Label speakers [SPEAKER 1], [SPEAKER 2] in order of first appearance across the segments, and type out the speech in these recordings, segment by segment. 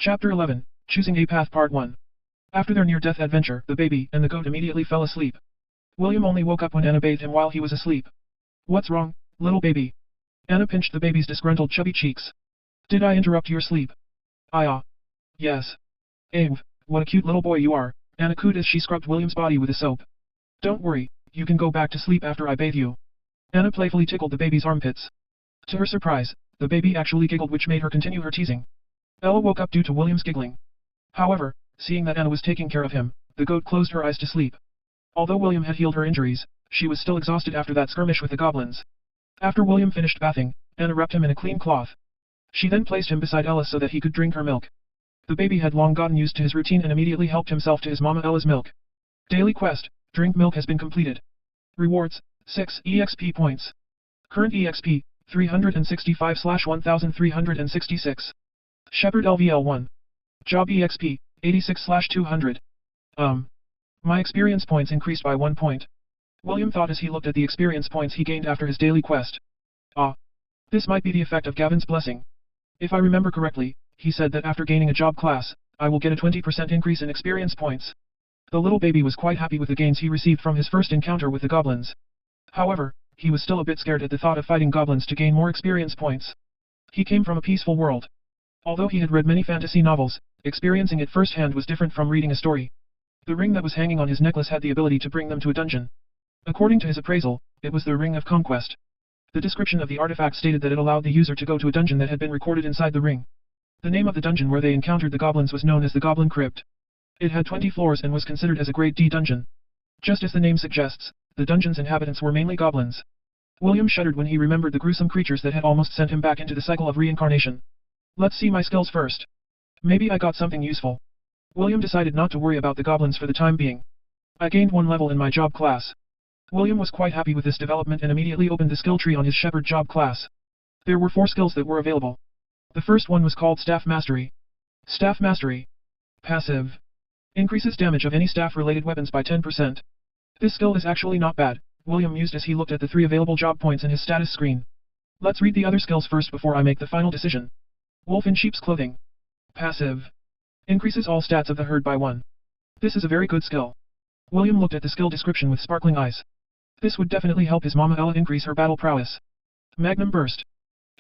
[SPEAKER 1] Chapter 11, Choosing a Path Part 1. After their near-death adventure, the baby and the goat immediately fell asleep. William only woke up when Anna bathed him while he was asleep. "What's wrong, little baby?" Anna pinched the baby's disgruntled chubby cheeks. "Did I interrupt your sleep?" Yes. What a cute little boy you are," Anna cooed as she scrubbed William's body with a soap. "Don't worry, you can go back to sleep after I bathe you." Anna playfully tickled the baby's armpits. To her surprise, the baby actually giggled, which made her continue her teasing. Ella woke up due to William's giggling. However, seeing that Anna was taking care of him, the goat closed her eyes to sleep. Although William had healed her injuries, she was still exhausted after that skirmish with the goblins. After William finished bathing, Anna wrapped him in a clean cloth. She then placed him beside Ella so that he could drink her milk. The baby had long gotten used to his routine and immediately helped himself to his mama Ella's milk. Daily quest, drink milk, has been completed. Rewards, 6 EXP points. Current EXP, 365/1366. Shepherd LVL1. Job EXP, 86/200. My experience points increased by 1 point. William thought as he looked at the experience points he gained after his daily quest. This might be the effect of Gavin's blessing. If I remember correctly, he said that after gaining a job class, I will get a 20% increase in experience points. The little baby was quite happy with the gains he received from his first encounter with the goblins. However, he was still a bit scared at the thought of fighting goblins to gain more experience points. He came from a peaceful world. Although he had read many fantasy novels, experiencing it firsthand was different from reading a story. The ring that was hanging on his necklace had the ability to bring them to a dungeon. According to his appraisal, it was the Ring of Conquest. The description of the artifact stated that it allowed the user to go to a dungeon that had been recorded inside the ring. The name of the dungeon where they encountered the goblins was known as the Goblin Crypt. It had 20 floors and was considered as a Grade D dungeon. Just as the name suggests, the dungeon's inhabitants were mainly goblins. William shuddered when he remembered the gruesome creatures that had almost sent him back into the Cycle of Reincarnation. Let's see my skills first. Maybe I got something useful. William decided not to worry about the goblins for the time being. I gained 1 level in my job class. William was quite happy with this development and immediately opened the skill tree on his Shepherd job class. There were 4 skills that were available. The first one was called Staff Mastery. Staff Mastery. Passive. Increases damage of any staff-related weapons by 10%. This skill is actually not bad, William mused as he looked at the 3 available job points in his status screen. Let's read the other skills first before I make the final decision. Wolf in Sheep's Clothing. Passive. Increases all stats of the herd by 1. This is a very good skill. William looked at the skill description with sparkling eyes. This would definitely help his mama Ella increase her battle prowess. Magnum Burst.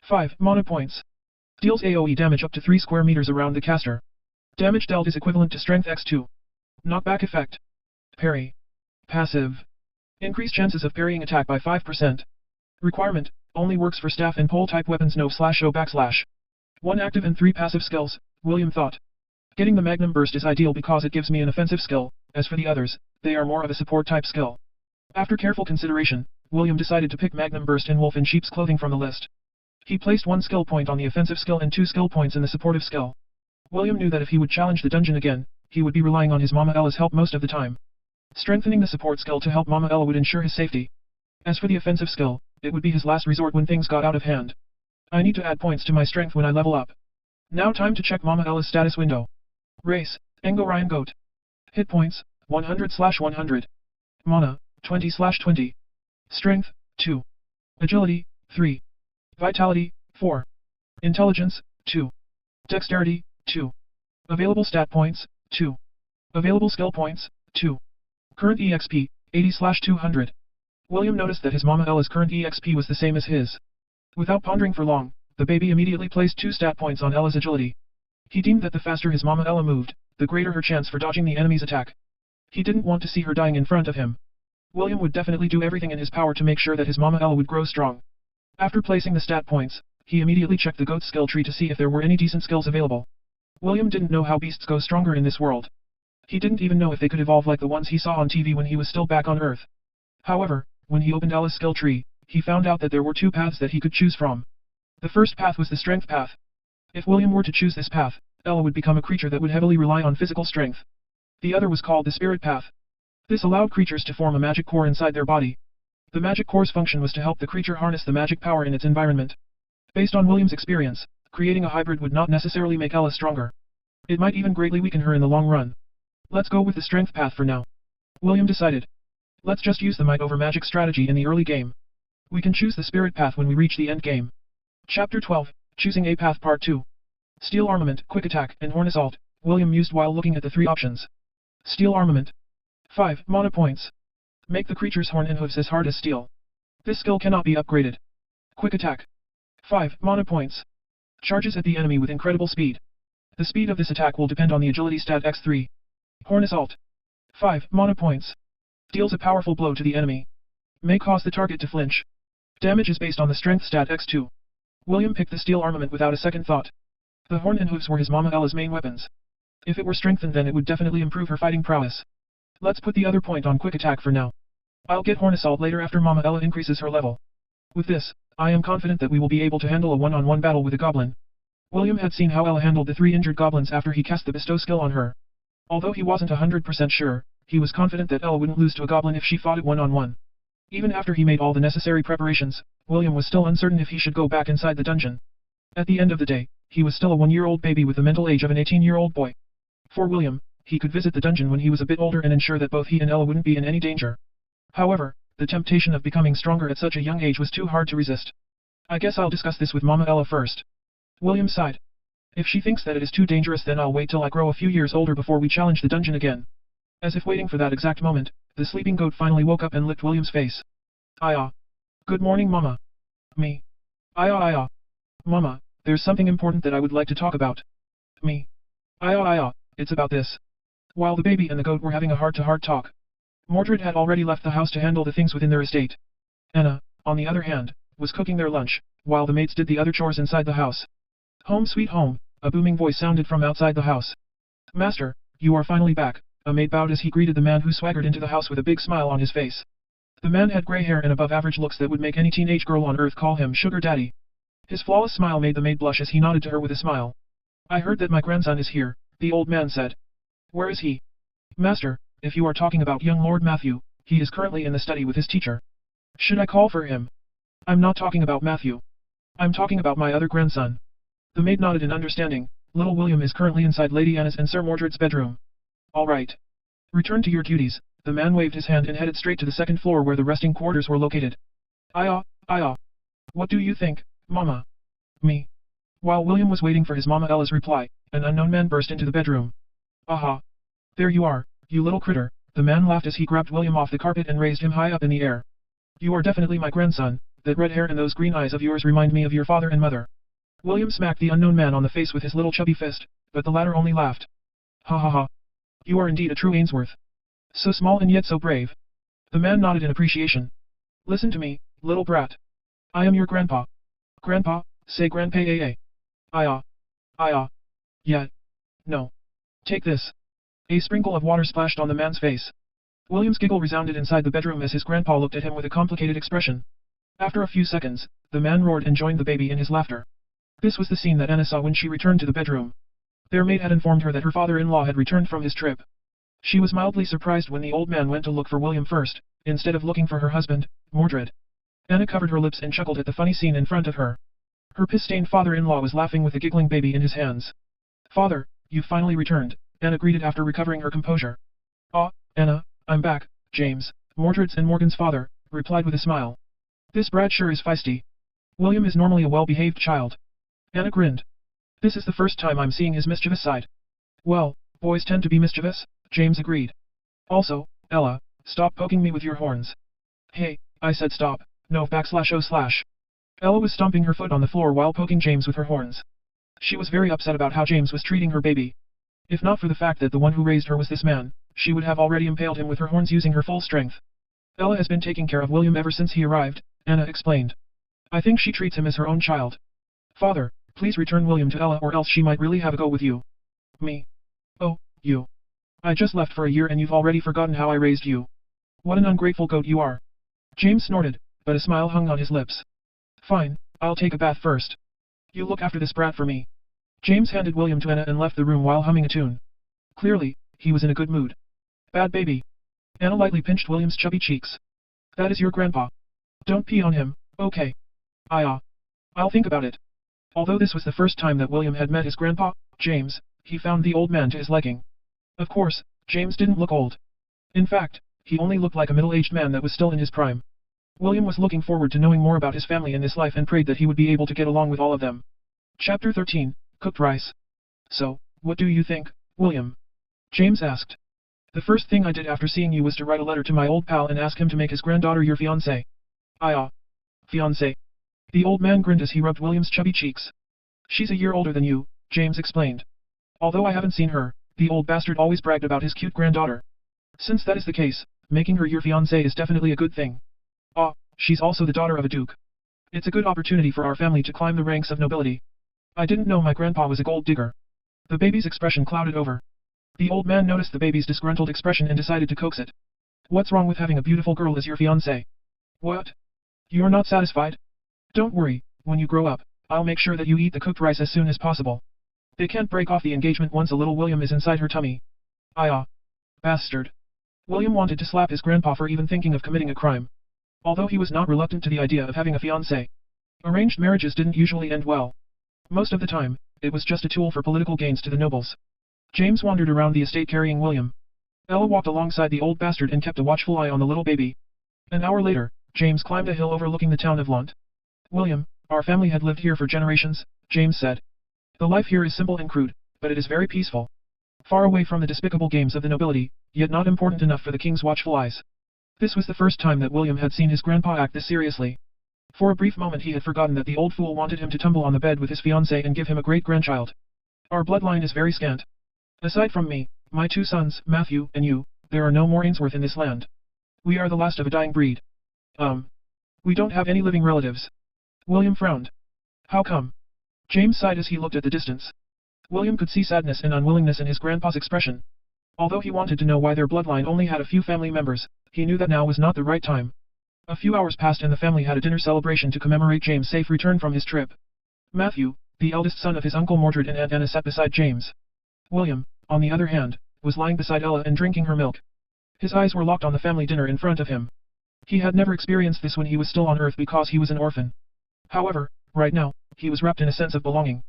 [SPEAKER 1] 5 mana points. Deals AoE damage up to 3 square meters around the caster. Damage dealt is equivalent to Strength x2. Knockback effect. Parry. Passive. Increase chances of parrying attack by 5%. Requirement, only works for staff and pole-type weapons. No/O/. 1 active and 3 passive skills, William thought. Getting the Magnum Burst is ideal because it gives me an offensive skill, as for the others, they are more of a support-type skill. After careful consideration, William decided to pick Magnum Burst and Wolf in Sheep's Clothing from the list. He placed 1 skill point on the offensive skill and 2 skill points in the supportive skill. William knew that if he would challenge the dungeon again, he would be relying on his Mama Ella's help most of the time. Strengthening the support skill to help Mama Ella would ensure his safety. As for the offensive skill, it would be his last resort when things got out of hand. I need to add points to my strength when I level up. Now time to check Mama Ella's status window. Race, Angorian Goat. Hit points, 100/100. Mana, 20/20. Strength, 2. Agility, 3. Vitality, 4. Intelligence, 2. Dexterity, 2. Available stat points, 2. Available skill points, 2. Current EXP, 80/200. William noticed that his Mama Ella's current EXP was the same as his. Without pondering for long, the baby immediately placed 2 stat points on Ella's agility. He deemed that the faster his Mama Ella moved, the greater her chance for dodging the enemy's attack. He didn't want to see her dying in front of him. William would definitely do everything in his power to make sure that his Mama Ella would grow strong. After placing the stat points, he immediately checked the goat skill tree to see if there were any decent skills available. William didn't know how beasts go stronger in this world. He didn't even know if they could evolve like the ones he saw on TV when he was still back on Earth. However, when he opened Ella's skill tree, he found out that there were 2 paths that he could choose from. The first path was the strength path. If William were to choose this path, Ella would become a creature that would heavily rely on physical strength. The other was called the spirit path. This allowed creatures to form a magic core inside their body. The magic core's function was to help the creature harness the magic power in its environment. Based on William's experience, creating a hybrid would not necessarily make Ella stronger. It might even greatly weaken her in the long run. Let's go with the strength path for now. William decided. Let's just use the might over magic strategy in the early game. We can choose the spirit path when we reach the end game. Chapter 12, Choosing a Path Part 2. Steel armament, quick attack, and horn assault, William mused while looking at the three options. Steel armament. 5 mana points. Make the creature's horn and hooves as hard as steel. This skill cannot be upgraded. Quick attack. 5 mana points. Charges at the enemy with incredible speed. The speed of this attack will depend on the agility stat x3. Horn assault. 5 mana points. Deals a powerful blow to the enemy. May cause the target to flinch. Damage is based on the strength stat x2. William picked the steel armament without a second thought. The horn and hooves were his Mama Ella's main weapons. If it were strengthened, then it would definitely improve her fighting prowess. Let's put the other point on quick attack for now. I'll get horn assault later after Mama Ella increases her level. With this, I am confident that we will be able to handle a one-on-one battle with a goblin. William had seen how Ella handled the 3 injured goblins after he cast the bestow skill on her. Although he wasn't 100% sure, he was confident that Ella wouldn't lose to a goblin if she fought it one-on-one. Even after he made all the necessary preparations, William was still uncertain if he should go back inside the dungeon. At the end of the day, he was still a 1-year-old baby with the mental age of an 18-year-old boy. For William, he could visit the dungeon when he was a bit older and ensure that both he and Ella wouldn't be in any danger. However, the temptation of becoming stronger at such a young age was too hard to resist. I guess I'll discuss this with Mama Ella first. William sighed. If she thinks that it is too dangerous, then I'll wait till I grow a few years older before we challenge the dungeon again. As if waiting for that exact moment, the sleeping goat finally woke up and licked William's face. Aya. Good morning, Mama. Me. Aya. Mama, there's something important that I would like to talk about. Me. Aya, it's about this. While the baby and the goat were having a heart-to-heart talk, Mordred had already left the house to handle the things within their estate. Anna, on the other hand, was cooking their lunch, while the maids did the other chores inside the house. Home sweet home, a booming voice sounded from outside the house. Master, you are finally back, a maid bowed as he greeted the man who swaggered into the house with a big smile on his face. The man had gray hair and above-average looks that would make any teenage girl on earth call him sugar daddy. His flawless smile made the maid blush as he nodded to her with a smile. I heard that my grandson is here, the old man said. Where is he? Master, if you are talking about young Lord Matthew, he is currently in the study with his teacher. Should I call for him? I'm not talking about Matthew. I'm talking about my other grandson. The maid nodded in understanding. Little William is currently inside Lady Anna's and Sir Mordred's bedroom. All right. Return to your duties. The man waved his hand and headed straight to the second floor where the resting quarters were located. Aya. What do you think, Mama? Me. While William was waiting for his Mama Ella's reply, an unknown man burst into the bedroom. Aha. There you are, you little critter. The man laughed as he grabbed William off the carpet and raised him high up in the air. You are definitely my grandson. That red hair and those green eyes of yours remind me of your father and mother. William smacked the unknown man on the face with his little chubby fist, but the latter only laughed. Ha. You are indeed a true Ainsworth. So small and yet so brave. The man nodded in appreciation. Listen to me, little brat. I am your grandpa. Grandpa, say grandpa. Aya. Yeah. No. Take this. A sprinkle of water splashed on the man's face. William's giggle resounded inside the bedroom as his grandpa looked at him with a complicated expression. After a few seconds, the man roared and joined the baby in his laughter. This was the scene that Anna saw when she returned to the bedroom. Their maid had informed her that her father-in-law had returned from his trip. She was mildly surprised when the old man went to look for William first, instead of looking for her husband, Mordred. Anna covered her lips and chuckled at the funny scene in front of her. Her piss-stained father-in-law was laughing with a giggling baby in his hands. Father, you finally returned, Anna greeted after recovering her composure. Anna, I'm back, James, Mordred's and Morgan's father, replied with a smile. This brat sure is feisty. William is normally a well-behaved child. Anna grinned. This is the first time I'm seeing his mischievous side. Well, boys tend to be mischievous, James agreed. Also, Ella, stop poking me with your horns. Hey, I said stop, no //. Ella was stomping her foot on the floor while poking James with her horns. She was very upset about how James was treating her baby. If not for the fact that the one who raised her was this man, she would have already impaled him with her horns using her full strength. Ella has been taking care of William ever since he arrived, Anna explained. I think she treats him as her own child. Father, please return William to Ella or else she might really have a go with you. Me? Oh, you. I just left for a year and you've already forgotten how I raised you. What an ungrateful goat you are. James snorted, but a smile hung on his lips. Fine, I'll take a bath first. You look after this brat for me. James handed William to Anna and left the room while humming a tune. Clearly, he was in a good mood. Bad baby. Anna lightly pinched William's chubby cheeks. That is your grandpa. Don't pee on him, okay? I'll think about it. Although this was the first time that William had met his grandpa, James, he found the old man to his liking. Of course, James didn't look old. In fact, he only looked like a middle-aged man that was still in his prime. William was looking forward to knowing more about his family in this life and prayed that he would be able to get along with all of them. Chapter 13, Cooked Rice. So, what do you think, William? James asked. The first thing I did after seeing you was to write a letter to my old pal and ask him to make his granddaughter your fiancée. Fiancée. The old man grinned as he rubbed William's chubby cheeks. She's a year older than you, James explained. Although I haven't seen her, the old bastard always bragged about his cute granddaughter. Since that is the case, making her your fiancée is definitely a good thing. She's also the daughter of a duke. It's a good opportunity for our family to climb the ranks of nobility. I didn't know my grandpa was a gold digger. The baby's expression clouded over. The old man noticed the baby's disgruntled expression and decided to coax it. What's wrong with having a beautiful girl as your fiancée? What? You're not satisfied? Don't worry, when you grow up, I'll make sure that you eat the cooked rice as soon as possible. They can't break off the engagement once a little William is inside her tummy. Bastard. William wanted to slap his grandpa for even thinking of committing a crime. Although he was not reluctant to the idea of having a fiancée. Arranged marriages didn't usually end well. Most of the time, it was just a tool for political gains to the nobles. James wandered around the estate carrying William. Ella walked alongside the old bastard and kept a watchful eye on the little baby. An hour later, James climbed a hill overlooking the town of Lant. William, our family had lived here for generations, James said. The life here is simple and crude, but it is very peaceful. Far away from the despicable games of the nobility, yet not important enough for the king's watchful eyes. This was the first time that William had seen his grandpa act this seriously. For a brief moment he had forgotten that the old fool wanted him to tumble on the bed with his fiancée and give him a great-grandchild. Our bloodline is very scant. Aside from me, my two sons, Matthew, and you, there are no more Ainsworth in this land. We are the last of a dying breed. We don't have any living relatives. William frowned. How come? James sighed as he looked at the distance. William could see sadness and unwillingness in his grandpa's expression. Although he wanted to know why their bloodline only had a few family members, he knew that now was not the right time. A few hours passed and the family had a dinner celebration to commemorate James' safe return from his trip. Matthew, the eldest son of his uncle Mordred and Aunt Anna, sat beside James. William, on the other hand, was lying beside Ella and drinking her milk. His eyes were locked on the family dinner in front of him. He had never experienced this when he was still on Earth because he was an orphan. However, right now, he was wrapped in a sense of belonging.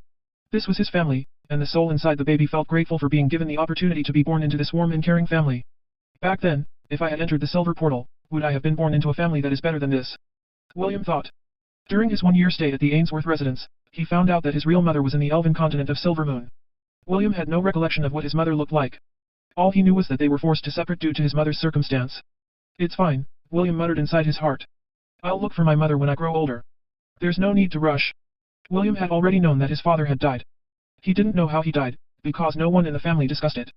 [SPEAKER 1] This was his family, and the soul inside the baby felt grateful for being given the opportunity to be born into this warm and caring family. Back then, if I had entered the silver portal, would I have been born into a family that is better than this? William thought. During his one-year stay at the Ainsworth residence, he found out that his real mother was in the elven continent of Silver Moon. William had no recollection of what his mother looked like. All he knew was that they were forced to separate due to his mother's circumstance. It's fine, William muttered inside his heart. I'll look for my mother when I grow older. There's no need to rush. William had already known that his father had died. He didn't know how he died, because no one in the family discussed it.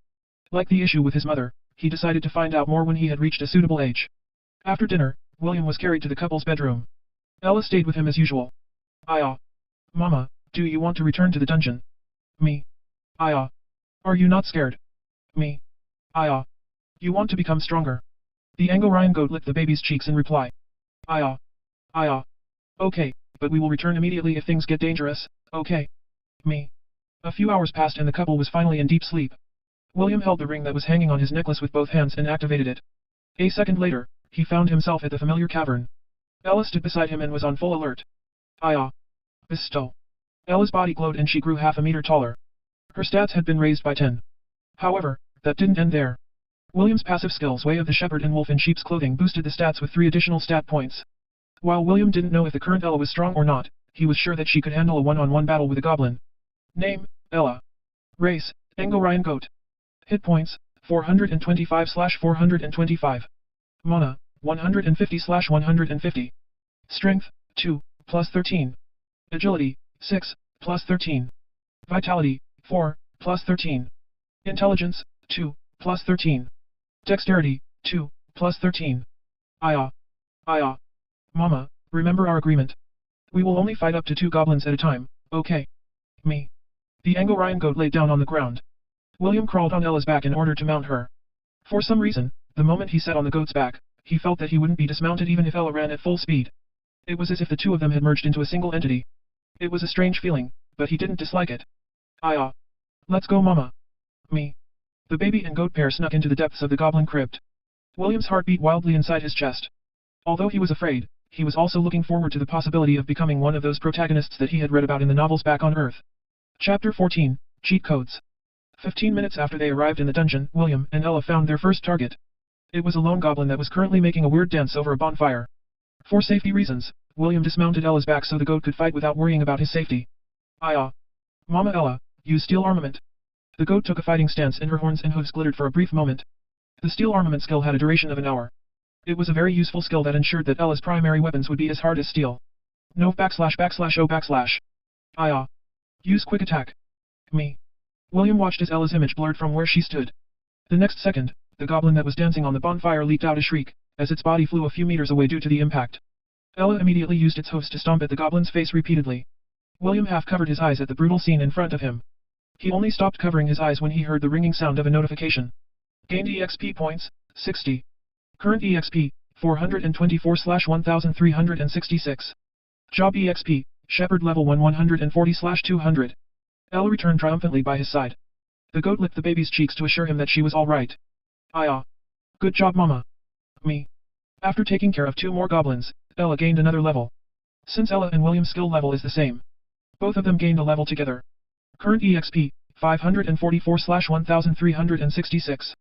[SPEAKER 1] Like the issue with his mother, he decided to find out more when he had reached a suitable age. After dinner, William was carried to the couple's bedroom. Ella stayed with him as usual. Mama, do you want to return to the dungeon? Me. Are you not scared? Me. You want to become stronger. The Angorian goat licked the baby's cheeks in reply. Okay, but we will return immediately if things get dangerous, okay? Me. A few hours passed and the couple was finally in deep sleep. William held the ring that was hanging on his necklace with both hands and activated it. A second later, he found himself at the familiar cavern. Ella stood beside him and was on full alert. Bestow. Ella's body glowed and she grew half a meter taller. Her stats had been raised by 10. However, that didn't end there. William's passive skills Way of the Shepherd and Wolf in Sheep's Clothing boosted the stats with 3 additional stat points. While William didn't know if the current Ella was strong or not, he was sure that she could handle a one-on-one battle with a goblin. Name, Ella. Race, Angorian goat. Hit points, 425/425. Mana, 150/150. Strength, 2, +13. Agility, 6, +13. Vitality, 4, +13. Intelligence, 2, +13. Dexterity, 2, +13. Mama, remember our agreement. We will only fight up to 2 goblins at a time, okay? Me. The Angorian goat laid down on the ground. William crawled on Ella's back in order to mount her. For some reason, the moment he sat on the goat's back, he felt that he wouldn't be dismounted even if Ella ran at full speed. It was as if the two of them had merged into a single entity. It was a strange feeling, but he didn't dislike it. Let's go, Mama. Me. The baby and goat pair snuck into the depths of the goblin crypt. William's heart beat wildly inside his chest. Although he was afraid, he was also looking forward to the possibility of becoming one of those protagonists that he had read about in the novels back on Earth. Chapter 14, Cheat Codes. 15 minutes after they arrived in the dungeon, William and Ella found their first target. It was a lone goblin that was currently making a weird dance over a bonfire. For safety reasons, William dismounted Ella's back so the goat could fight without worrying about his safety. Mama Ella, use steel armament. The goat took a fighting stance and her horns and hooves glittered for a brief moment. The steel armament skill had a duration of an hour. It was a very useful skill that ensured that Ella's primary weapons would be as hard as steel. No //O/. Use quick attack. Me. William watched as Ella's image blurred from where she stood. The next second, the goblin that was dancing on the bonfire leaped out a shriek, as its body flew a few meters away due to the impact. Ella immediately used its hooves to stomp at the goblin's face repeatedly. William half covered his eyes at the brutal scene in front of him. He only stopped covering his eyes when he heard the ringing sound of a notification. Gained EXP points, 60. Current EXP, 424/1366. Job EXP, Shepherd level 1 140/200. Ella returned triumphantly by his side. The goat licked the baby's cheeks to assure him that she was all right. Good job, Mama. Me. After taking care of 2 more goblins, Ella gained another level. Since Ella and William's skill level is the same, both of them gained a level together. Current EXP, 544/1366.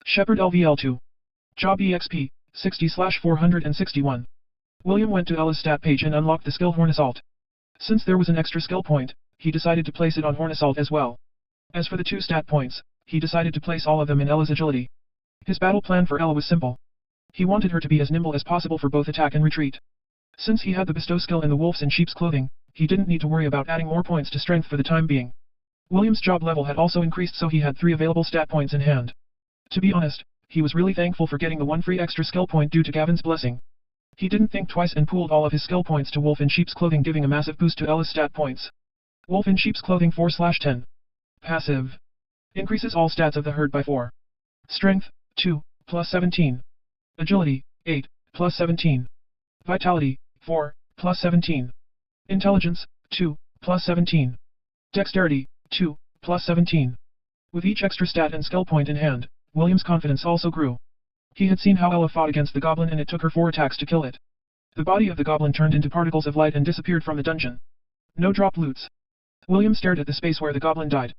[SPEAKER 1] Shepherd LVL2. Job EXP, 60/461. William went to Ella's stat page and unlocked the skill Horn Assault. Since there was an extra skill point, he decided to place it on Horn Assault as well. As for the 2 stat points, he decided to place all of them in Ella's agility. His battle plan for Ella was simple. He wanted her to be as nimble as possible for both attack and retreat. Since he had the bestow skill in the wolves in sheep's clothing, he didn't need to worry about adding more points to strength for the time being. William's job level had also increased, so he had 3 available stat points in hand. To be honest, he was really thankful for getting the 1 free extra skill point due to Gavin's blessing. He didn't think twice and pooled all of his skill points to wolf in sheep's clothing, giving a massive boost to Ella's stat points. Wolf in sheep's clothing 4/10. Passive. Increases all stats of the herd by 4. Strength, 2, +17. Agility, 8, +17. Vitality, 4, +17. Intelligence, 2, +17. Dexterity, 2, +17. With each extra stat and skill point in hand, William's confidence also grew. He had seen how Ella fought against the goblin and it took her 4 attacks to kill it. The body of the goblin turned into particles of light and disappeared from the dungeon. No drop loots. William stared at the space where the goblin died.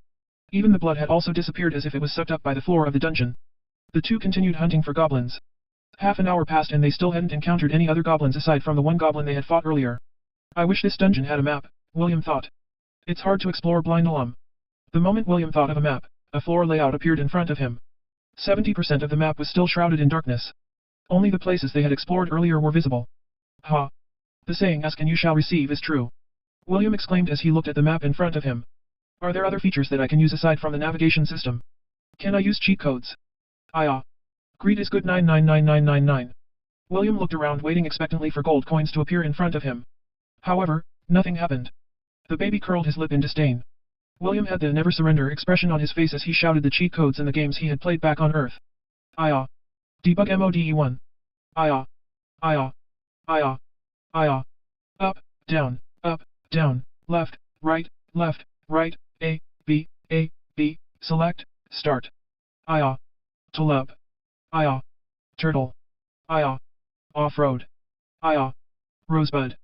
[SPEAKER 1] Even the blood had also disappeared as if it was sucked up by the floor of the dungeon. The two continued hunting for goblins. Half an hour passed and they still hadn't encountered any other goblins aside from the one goblin they had fought earlier. I wish this dungeon had a map, William thought. It's hard to explore blind alum. The moment William thought of a map, a floor layout appeared in front of him. 70% of the map was still shrouded in darkness. Only the places they had explored earlier were visible. Ha! The saying "ask and you shall receive" is true. William exclaimed as he looked at the map in front of him. Are there other features that I can use aside from the navigation system? Can I use cheat codes? Greed is good 999999. William looked around waiting expectantly for gold coins to appear in front of him. However, nothing happened. The baby curled his lip in disdain. William had the never surrender expression on his face as he shouted the cheat codes in the games he had played back on Earth. Debug MODE1. Up, down, left, right, A, B, select, start. Tulip. Turtle. Off-road. Rosebud.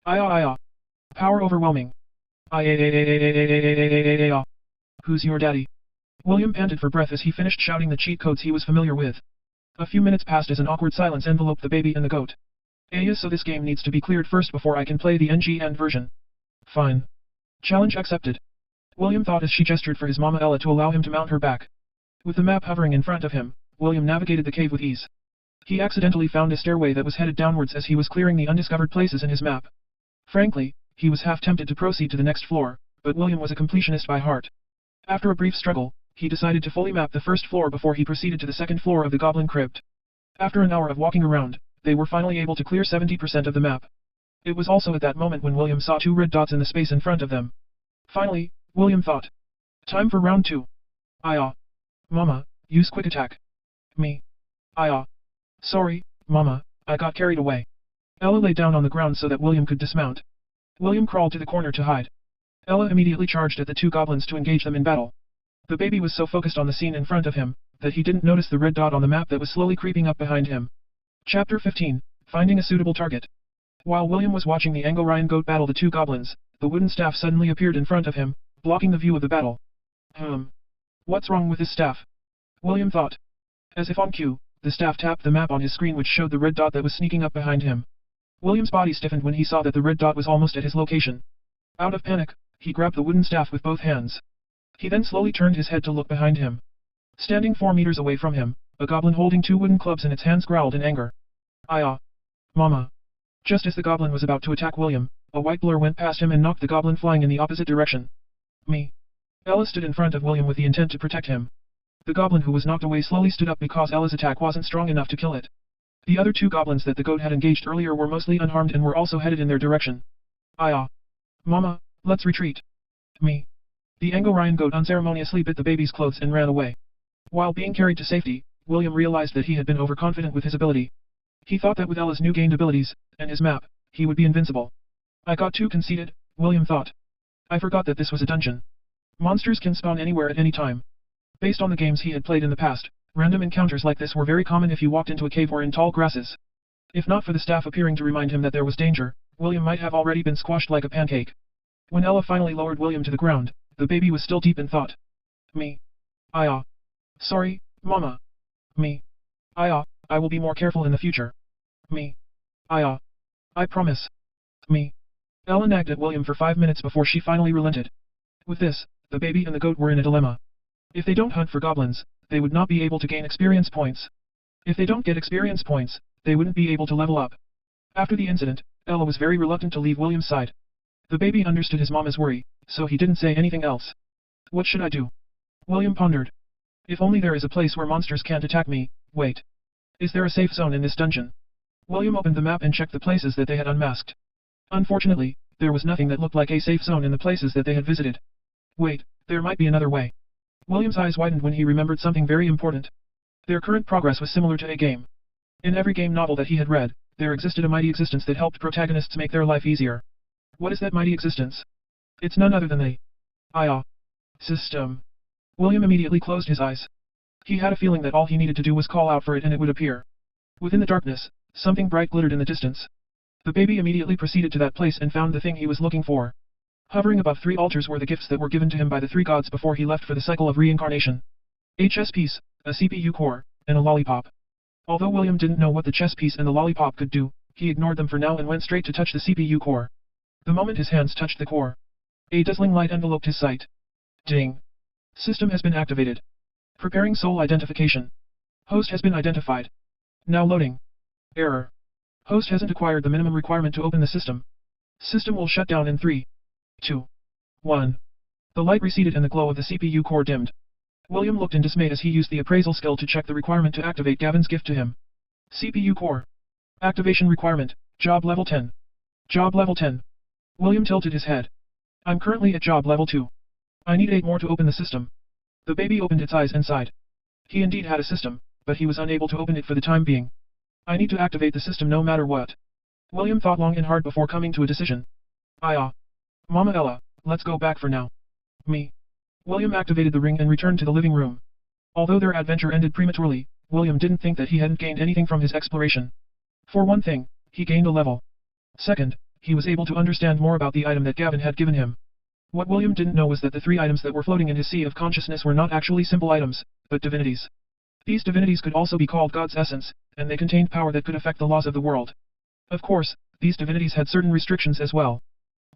[SPEAKER 1] Power overwhelming. Who's your daddy? William panted for breath as he finished shouting the cheat codes he was familiar with. A few minutes passed as an awkward silence enveloped the baby and the goat. So this game needs to be cleared first before I can play the NG version. Fine. Challenge accepted. William thought as she gestured for his mama Ella to allow him to mount her back. With the map hovering in front of him, William navigated the cave with ease. He accidentally found a stairway that was headed downwards as he was clearing the undiscovered places in his map. Frankly, he was half tempted to proceed to the next floor, but William was a completionist by heart. After a brief struggle, he decided to fully map the first floor before he proceeded to the second floor of the goblin crypt. After an hour of walking around, they were finally able to clear 70% of the map. It was also at that moment when William saw 2 red dots in the space in front of them. Finally, William thought. Time for round 2. Mama, use quick attack. Me. Sorry, Mama, I got carried away. Ella lay down on the ground so that William could dismount. William crawled to the corner to hide. Ella immediately charged at the 2 goblins to engage them in battle. The baby was so focused on the scene in front of him, that he didn't notice the red dot on the map that was slowly creeping up behind him. Chapter 15, Finding a Suitable Target. While William was watching the Angorian goat battle the 2 goblins, the wooden staff suddenly appeared in front of him, blocking the view of the battle. What's wrong with this staff? William thought. As if on cue, the staff tapped the map on his screen which showed the red dot that was sneaking up behind him. William's body stiffened when he saw that the red dot was almost at his location. Out of panic, he grabbed the wooden staff with both hands. He then slowly turned his head to look behind him. Standing 4 meters away from him, a goblin holding 2 wooden clubs in its hands growled in anger. Mama. Just as the goblin was about to attack William, a white blur went past him and knocked the goblin flying in the opposite direction. Me. Ella stood in front of William with the intent to protect him. The goblin who was knocked away slowly stood up because Ella's attack wasn't strong enough to kill it. The other 2 goblins that the goat had engaged earlier were mostly unharmed and were also headed in their direction. Mama, let's retreat. Me. The Angorian goat unceremoniously bit the baby's clothes and ran away. While being carried to safety, William realized that he had been overconfident with his ability. He thought that with Ella's new gained abilities, and his map, he would be invincible. I got too conceited, William thought. I forgot that this was a dungeon. Monsters can spawn anywhere at any time. Based on the games he had played in the past, random encounters like this were very common if you walked into a cave or in tall grasses. If not for the staff appearing to remind him that there was danger, William might have already been squashed like a pancake. When Ella finally lowered William to the ground, the baby was still deep in thought. Me. Sorry, Mama. Me. I will be more careful in the future. Me. I promise. Me. Ella nagged at William for 5 minutes before she finally relented. With this, the baby and the goat were in a dilemma. If they don't hunt for goblins, they would not be able to gain experience points. If they don't get experience points, they wouldn't be able to level up. After the incident, Ella was very reluctant to leave William's side. The baby understood his mama's worry, so he didn't say anything else. What should I do? William pondered. If only there is a place where monsters can't attack me. Wait. Is there a safe zone in this dungeon? William opened the map and checked the places that they had unmasked. Unfortunately, there was nothing that looked like a safe zone in the places that they had visited. Wait, there might be another way. William's eyes widened when he remembered something very important. Their current progress was similar to a game. In every game novel that he had read, there existed a mighty existence that helped protagonists make their life easier. What is that mighty existence? It's none other than the system. William immediately closed his eyes. He had a feeling that all he needed to do was call out for it and it would appear. Within the darkness, something bright glittered in the distance. The baby immediately proceeded to that place and found the thing he was looking for. Hovering above 3 altars were the gifts that were given to him by the 3 gods before he left for the Cycle of Reincarnation. A chess piece, a CPU core, and a lollipop. Although William didn't know what the chess piece and the lollipop could do, he ignored them for now and went straight to touch the CPU core. The moment his hands touched the core, a dazzling light enveloped his sight. Ding. System has been activated. Preparing soul identification. Host has been identified. Now loading. Error. Host hasn't acquired the minimum requirement to open the system. System will shut down in 3, 2, 1. The light receded and the glow of the CPU core dimmed. William looked in dismay as he used the appraisal skill to check the requirement to activate Gavin's gift to him. CPU core. Activation requirement, job level 10. Job level 10. William tilted his head. I'm currently at job level 2. I need 8 more to open the system. The baby opened its eyes and sighed. He indeed had a system, but he was unable to open it for the time being. I need to activate the system no matter what. William thought long and hard before coming to a decision. Mama Ella, let's go back for now. Me. William activated the ring and returned to the living room. Although their adventure ended prematurely, William didn't think that he hadn't gained anything from his exploration. For one thing, he gained a level. Second, he was able to understand more about the item that Gavin had given him. What William didn't know was that the 3 items that were floating in his sea of consciousness were not actually simple items, but divinities. These divinities could also be called God's essence, and they contained power that could affect the laws of the world. Of course, these divinities had certain restrictions as well.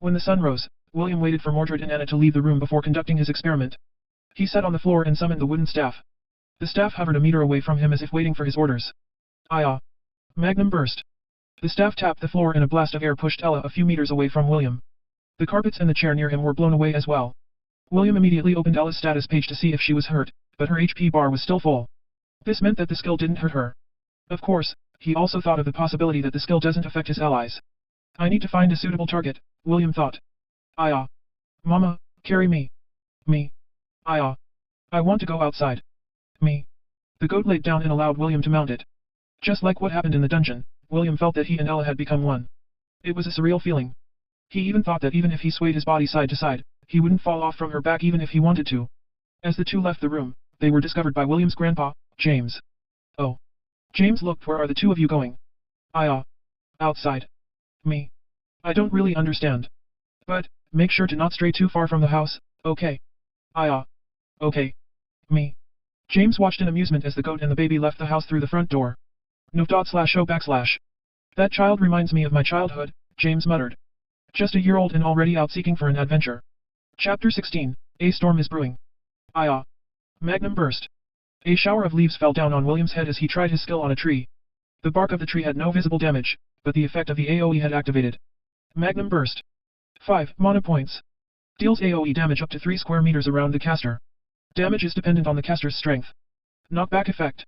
[SPEAKER 1] When the sun rose, William waited for Mordred and Anna to leave the room before conducting his experiment. He sat on the floor and summoned the wooden staff. The staff hovered a meter away from him as if waiting for his orders. Magnum burst. The staff tapped the floor and a blast of air pushed Ella a few meters away from William. The carpets and the chair near him were blown away as well. William immediately opened Ella's status page to see if she was hurt, but her HP bar was still full. This meant that the skill didn't hurt her. Of course, he also thought of the possibility that the skill doesn't affect his allies. I need to find a suitable target, William thought. Mama, carry me. Me. I want to go outside. Me. The goat laid down and allowed William to mount it. Just like what happened in the dungeon, William felt that he and Ella had become one. It was a surreal feeling. He even thought that even if he swayed his body side to side, he wouldn't fall off from her back even if he wanted to. As the 2 left the room, they were discovered by William's grandpa, James. Oh. James looked. Where are the 2 of you going? Outside. Me. I don't really understand. But, make sure to not stray too far from the house, okay? Okay. Me. James watched in amusement as the goat and the baby left the house through the front door. No./o/. That child reminds me of my childhood, James muttered. Just a year old and already out seeking for an adventure. Chapter 16, A Storm is Brewing. Ah! Magnum burst. A shower of leaves fell down on William's head as he tried his skill on a tree. The bark of the tree had no visible damage, but the effect of the AoE had activated. Magnum burst. 5 mana points. Deals AoE damage up to 3 square meters around the caster. Damage is dependent on the caster's strength. Knockback effect.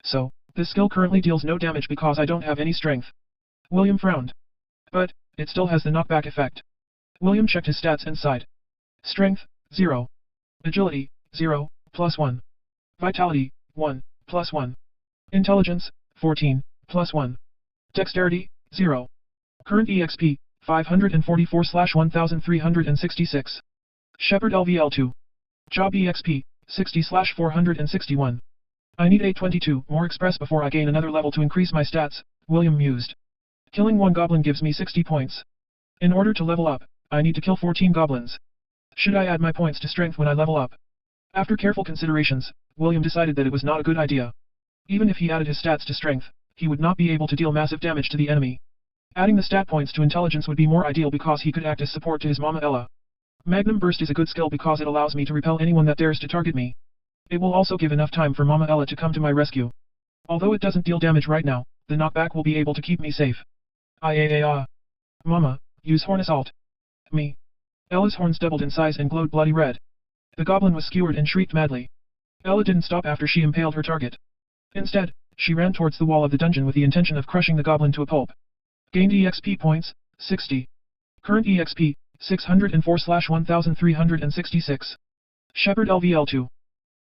[SPEAKER 1] So, this skill currently deals no damage because I don't have any strength. William frowned. But, it still has the knockback effect. William checked his stats and sighed. Strength, 0. Agility, 0, +1. Vitality, 1, +1. Intelligence, 14, +1. Dexterity, 0. Current EXP, 544/1366. Shepherd LVL2. Job EXP, 60/461. I need a 22 more express before I gain another level to increase my stats, William mused. Killing 1 goblin gives me 60 points. In order to level up, I need to kill 14 goblins. Should I add my points to strength when I level up? After careful considerations, William decided that it was not a good idea. Even if he added his stats to strength, he would not be able to deal massive damage to the enemy. Adding the stat points to intelligence would be more ideal because he could act as support to his Mama Ella. Magnum Burst is a good skill because it allows me to repel anyone that dares to target me. It will also give enough time for Mama Ella to come to my rescue. Although it doesn't deal damage right now, the knockback will be able to keep me safe. Mama, use horn assault. Me. Ella's horns doubled in size and glowed bloody red. The goblin was skewered and shrieked madly. Ella didn't stop after she impaled her target. Instead, she ran towards the wall of the dungeon with the intention of crushing the goblin to a pulp. Gained EXP points, 60. Current EXP, 604/1366. Shepherd LVL2.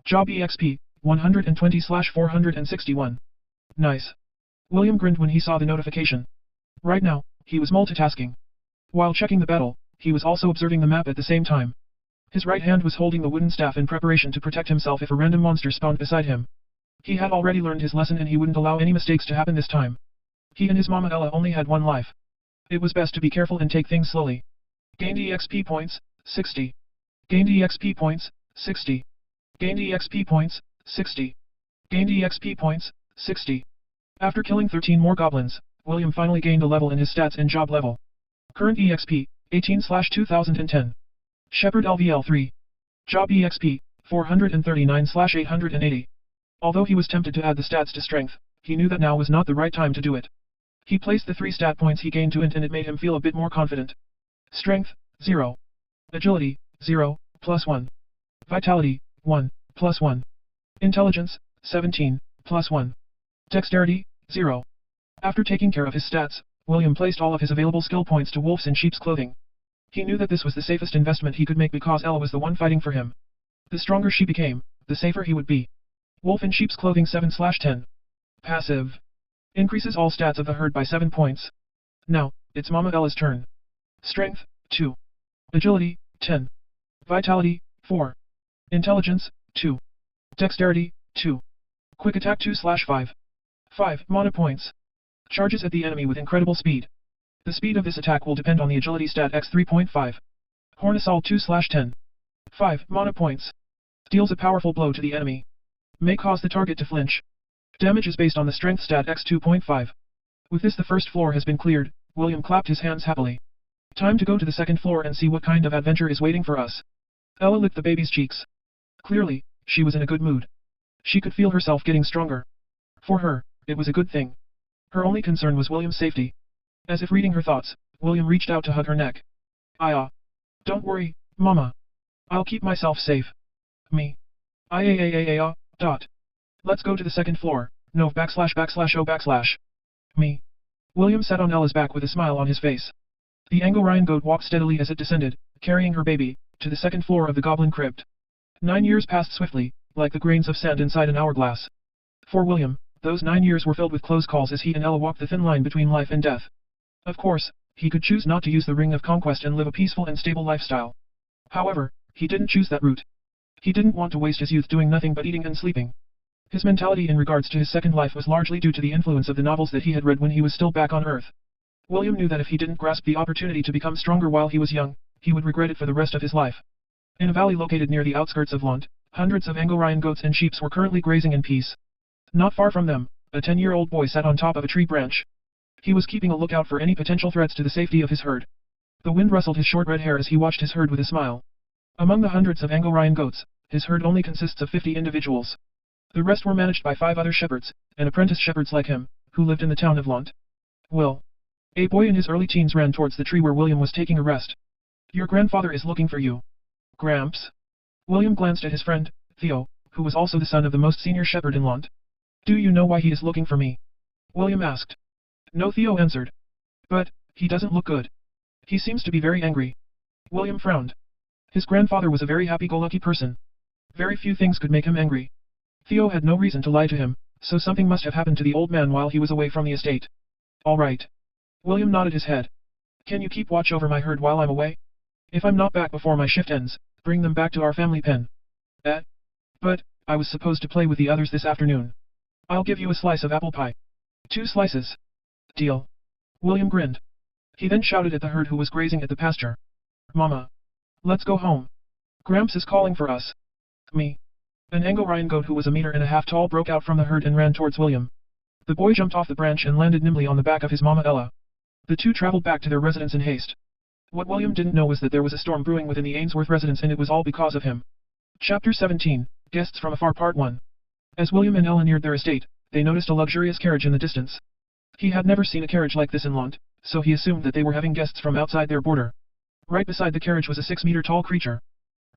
[SPEAKER 1] Job EXP, 120/461. Nice. William grinned when he saw the notification. Right now, he was multitasking. While checking the battle, he was also observing the map at the same time. His right hand was holding the wooden staff in preparation to protect himself if a random monster spawned beside him. He had already learned his lesson and he wouldn't allow any mistakes to happen this time. He and his Mama Ella only had one life. It was best to be careful and take things slowly. Gained EXP points, 60. Gained EXP points, 60. Gained EXP points, 60. Gained EXP points, 60. After killing 13 more goblins, William finally gained a level in his stats and job level. Current EXP, 18/2010. Shepherd LVL3. Job EXP, 439/880. Although he was tempted to add the stats to strength, he knew that now was not the right time to do it. He placed the 3 stat points he gained to int and it made him feel a bit more confident. Strength, 0. Agility, 0, +1. Vitality, 1, +1. Intelligence, 17, +1. Dexterity, 0. After taking care of his stats, William placed all of his available skill points to wolves in sheep's clothing. He knew that this was the safest investment he could make because Ella was the one fighting for him. The stronger she became, the safer he would be. Wolf in sheep's clothing 7/10. Passive. Increases all stats of the herd by 7 points. Now, it's Mama Ella's turn. Strength, 2. Agility, 10. Vitality, 4. Intelligence, 2. Dexterity, 2. Quick attack 2/5. 5 mana points. Charges at the enemy with incredible speed. The speed of this attack will depend on the agility stat x 3.5. Horn assault 2/10. 5 mana points. Deals a powerful blow to the enemy. May cause the target to flinch. Damage is based on the strength stat x 2.5. With this the first floor has been cleared, William clapped his hands happily. Time to go to the second floor and see what kind of adventure is waiting for us. Ella licked the baby's cheeks. Clearly, she was in a good mood. She could feel herself getting stronger. For her, it was a good thing. Her only concern was William's safety. As if reading her thoughts, William reached out to hug her neck. Don't worry, Mama. I'll keep myself safe. Me. Let's go to the second floor, no //o/. Me. William sat on Ella's back with a smile on his face. The Angorian goat walked steadily as it descended, carrying her baby, to the second floor of the goblin crypt. 9 years passed swiftly, like the grains of sand inside an hourglass. For William, those 9 years were filled with close calls as he and Ella walked the thin line between life and death. Of course, he could choose not to use the Ring of Conquest and live a peaceful and stable lifestyle. However, he didn't choose that route. He didn't want to waste his youth doing nothing but eating and sleeping. His mentality in regards to his second life was largely due to the influence of the novels that he had read when he was still back on Earth. William knew that if he didn't grasp the opportunity to become stronger while he was young, he would regret it for the rest of his life. In a valley located near the outskirts of Lont, hundreds of Angorian goats and sheep were currently grazing in peace. Not far from them, a 10-year-old boy sat on top of a tree branch. He was keeping a lookout for any potential threats to the safety of his herd. The wind rustled his short red hair as he watched his herd with a smile. Among the hundreds of Angorian goats, his herd only consists of 50 individuals. The rest were managed by 5 other shepherds, and apprentice shepherds like him, who lived in the town of Lant. Well, a boy in his early teens ran towards the tree where William was taking a rest. Your grandfather is looking for you. Gramps. William glanced at his friend, Theo, who was also the son of the most senior shepherd in Lant. Do you know why he is looking for me? William asked. No, Theo answered. But, he doesn't look good. He seems to be very angry. William frowned. His grandfather was a very happy-go-lucky person. Very few things could make him angry. Theo had no reason to lie to him, so something must have happened to the old man while he was away from the estate. All right. William nodded his head. Can you keep watch over my herd while I'm away? If I'm not back before my shift ends, bring them back to our family pen. But, I was supposed to play with the others this afternoon. I'll give you a slice of apple pie. 2 slices. Deal. William grinned. He then shouted at the herd who was grazing at the pasture. Mama. Let's go home. Gramps is calling for us. Me. An Anglo-Ryan goat who was 1.5 meters tall broke out from the herd and ran towards William. The boy jumped off the branch and landed nimbly on the back of his mama Ella. The two traveled back to their residence in haste. What William didn't know was that there was a storm brewing within the Ainsworth residence, and it was all because of him. Chapter 17, Guests from Afar Part 1. As William and Ella neared their estate, they noticed a luxurious carriage in the distance. He had never seen a carriage like this in Lant, so he assumed that they were having guests from outside their border. Right beside the carriage was a 6-meter-tall creature.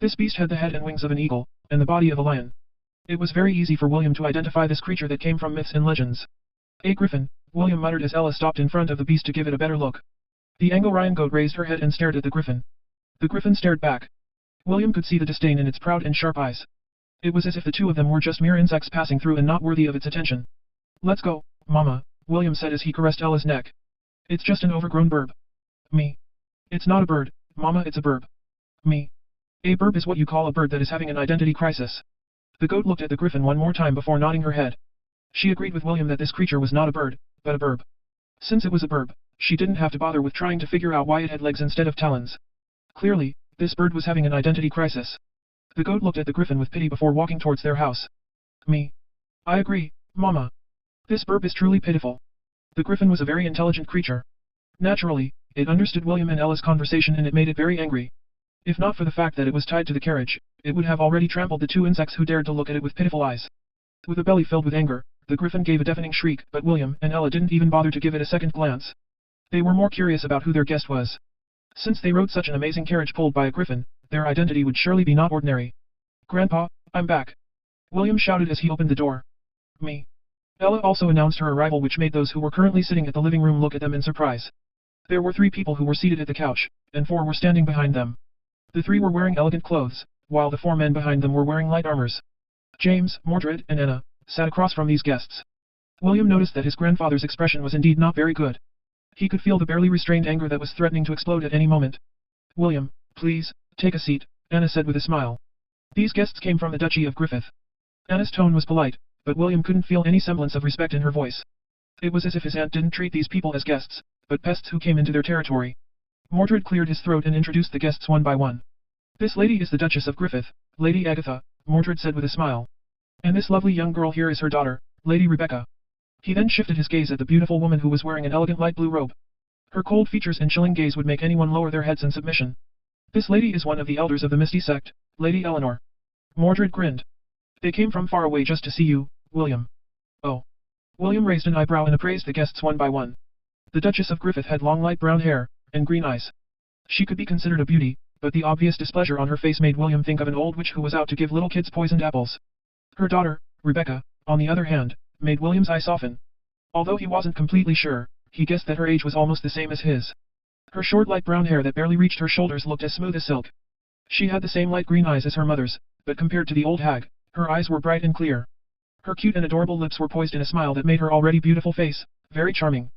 [SPEAKER 1] This beast had the head and wings of an eagle, and the body of a lion. It was very easy for William to identify this creature that came from myths and legends. A griffin, William muttered as Ella stopped in front of the beast to give it a better look. The Anglo-Ryan goat raised her head and stared at the griffin. The griffin stared back. William could see the disdain in its proud and sharp eyes. It was as if the two of them were just mere insects passing through and not worthy of its attention. Let's go, Mama, William said as he caressed Ella's neck. It's just an overgrown burb. Me. It's not a bird, Mama, it's a burb. Me. A burb is what you call a bird that is having an identity crisis. The goat looked at the griffin one more time before nodding her head. She agreed with William that this creature was not a bird, but a burb. Since it was a burb, she didn't have to bother with trying to figure out why it had legs instead of talons. Clearly, this bird was having an identity crisis. The goat looked at the griffin with pity before walking towards their house. Me. I agree, Mama. This burb is truly pitiful. The griffin was a very intelligent creature. Naturally, it understood William and Ella's conversation, and it made it very angry. If not for the fact that it was tied to the carriage, it would have already trampled the two insects who dared to look at it with pitiful eyes. With a belly filled with anger, the griffin gave a deafening shriek, but William and Ella didn't even bother to give it a second glance. They were more curious about who their guest was. Since they rode such an amazing carriage pulled by a griffin, their identity would surely be not ordinary. Grandpa, I'm back. William shouted as he opened the door. Me. Ella also announced her arrival, which made those who were currently sitting at the living room look at them in surprise. There were 3 people who were seated at the couch, and 4 were standing behind them. The 3 were wearing elegant clothes, while the 4 men behind them were wearing light armors. James, Mordred, and Anna sat across from these guests. William noticed that his grandfather's expression was indeed not very good. He could feel the barely restrained anger that was threatening to explode at any moment. William, please, take a seat, Anna said with a smile. These guests came from the Duchy of Griffith. Anna's tone was polite, but William couldn't feel any semblance of respect in her voice. It was as if his aunt didn't treat these people as guests, but pests who came into their territory. Mordred cleared his throat and introduced the guests one by one. This lady is the Duchess of Griffith, Lady Agatha, Mordred said with a smile. And this lovely young girl here is her daughter, Lady Rebecca. He then shifted his gaze at the beautiful woman who was wearing an elegant light blue robe. Her cold features and chilling gaze would make anyone lower their heads in submission. This lady is one of the elders of the Misty Sect, Lady Eleanor. Mordred grinned. They came from far away just to see you, William. Oh. William raised an eyebrow and appraised the guests one by one. The Duchess of Griffith had long light brown hair, and green eyes. She could be considered a beauty, but the obvious displeasure on her face made William think of an old witch who was out to give little kids poisoned apples. Her daughter, Rebecca, on the other hand, made William's eye soften. Although he wasn't completely sure, he guessed that her age was almost the same as his. Her short light brown hair that barely reached her shoulders looked as smooth as silk. She had the same light green eyes as her mother's, but compared to the old hag, her eyes were bright and clear. Her cute and adorable lips were poised in a smile that made her already beautiful face very charming.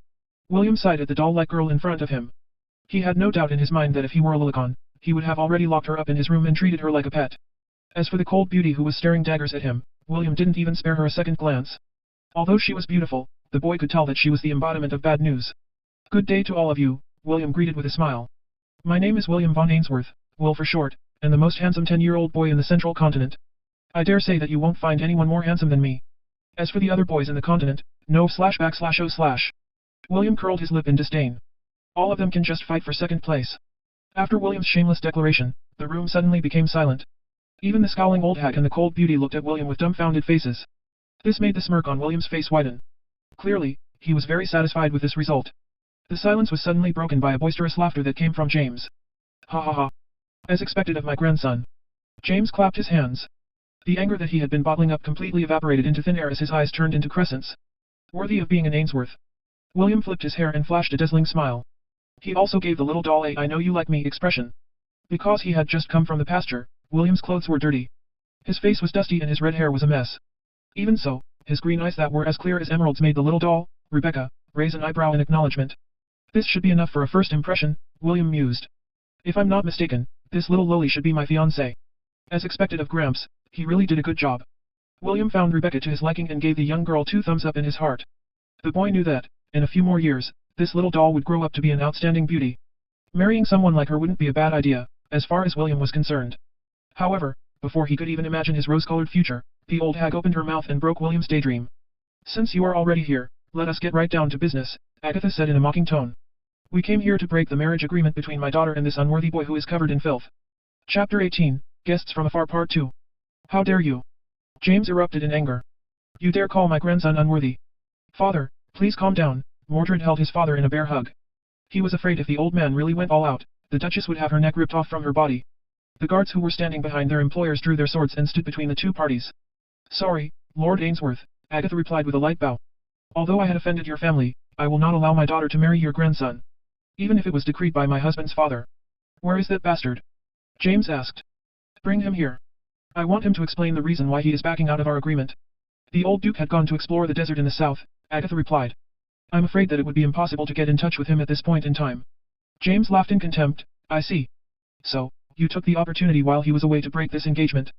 [SPEAKER 1] William sighed at the doll-like girl in front of him. He had no doubt in his mind that if he were a Lilicon, he would have already locked her up in his room and treated her like a pet. As for the cold beauty who was staring daggers at him, William didn't even spare her a second glance. Although she was beautiful, the boy could tell that she was the embodiment of bad news. Good day to all of you, William greeted with a smile. My name is William von Ainsworth, Will for short, and the most handsome 10-year-old boy in the central continent. I dare say that you won't find anyone more handsome than me. As for the other boys in the continent, no//oh/. William curled his lip in disdain. All of them can just fight for second place. After William's shameless declaration, the room suddenly became silent. Even the scowling old hag and the cold beauty looked at William with dumbfounded faces. This made the smirk on William's face widen. Clearly, he was very satisfied with this result. The silence was suddenly broken by a boisterous laughter that came from James. Ha ha ha. As expected of my grandson. James clapped his hands. The anger that he had been bottling up completely evaporated into thin air as his eyes turned into crescents. Worthy of being an Ainsworth. William flipped his hair and flashed a dazzling smile. He also gave the little doll a "I know you like me" expression. Because he had just come from the pasture, William's clothes were dirty. His face was dusty and his red hair was a mess. Even so, his green eyes that were as clear as emeralds made the little doll, Rebecca, raise an eyebrow in acknowledgement. This should be enough for a first impression, William mused. If I'm not mistaken, this little lowly should be my fiancée. As expected of Gramps, he really did a good job. William found Rebecca to his liking and gave the young girl 2 thumbs up in his heart. The boy knew that, in a few more years, this little doll would grow up to be an outstanding beauty. Marrying someone like her wouldn't be a bad idea, as far as William was concerned. However, before he could even imagine his rose-colored future, the old hag opened her mouth and broke William's daydream. Since you are already here, let us get right down to business, Agatha said in a mocking tone. We came here to break the marriage agreement between my daughter and this unworthy boy who is covered in filth. Chapter 18, Guests from Afar Part 2. How dare you? James erupted in anger. You dare call my grandson unworthy? Father, please calm down. Mordred held his father in a bear hug. He was afraid if the old man really went all out, the Duchess would have her neck ripped off from her body. The guards who were standing behind their employers drew their swords and stood between the two parties. Sorry, Lord Ainsworth, Agatha replied with a light bow. Although I had offended your family, I will not allow my daughter to marry your grandson. Even if it was decreed by my husband's father. Where is that bastard? James asked. Bring him here. I want him to explain the reason why he is backing out of our agreement. The old duke had gone to explore the desert in the south, Agatha replied. I'm afraid that it would be impossible to get in touch with him at this point in time. James laughed in contempt. I see. So, you took the opportunity while he was away to break this engagement.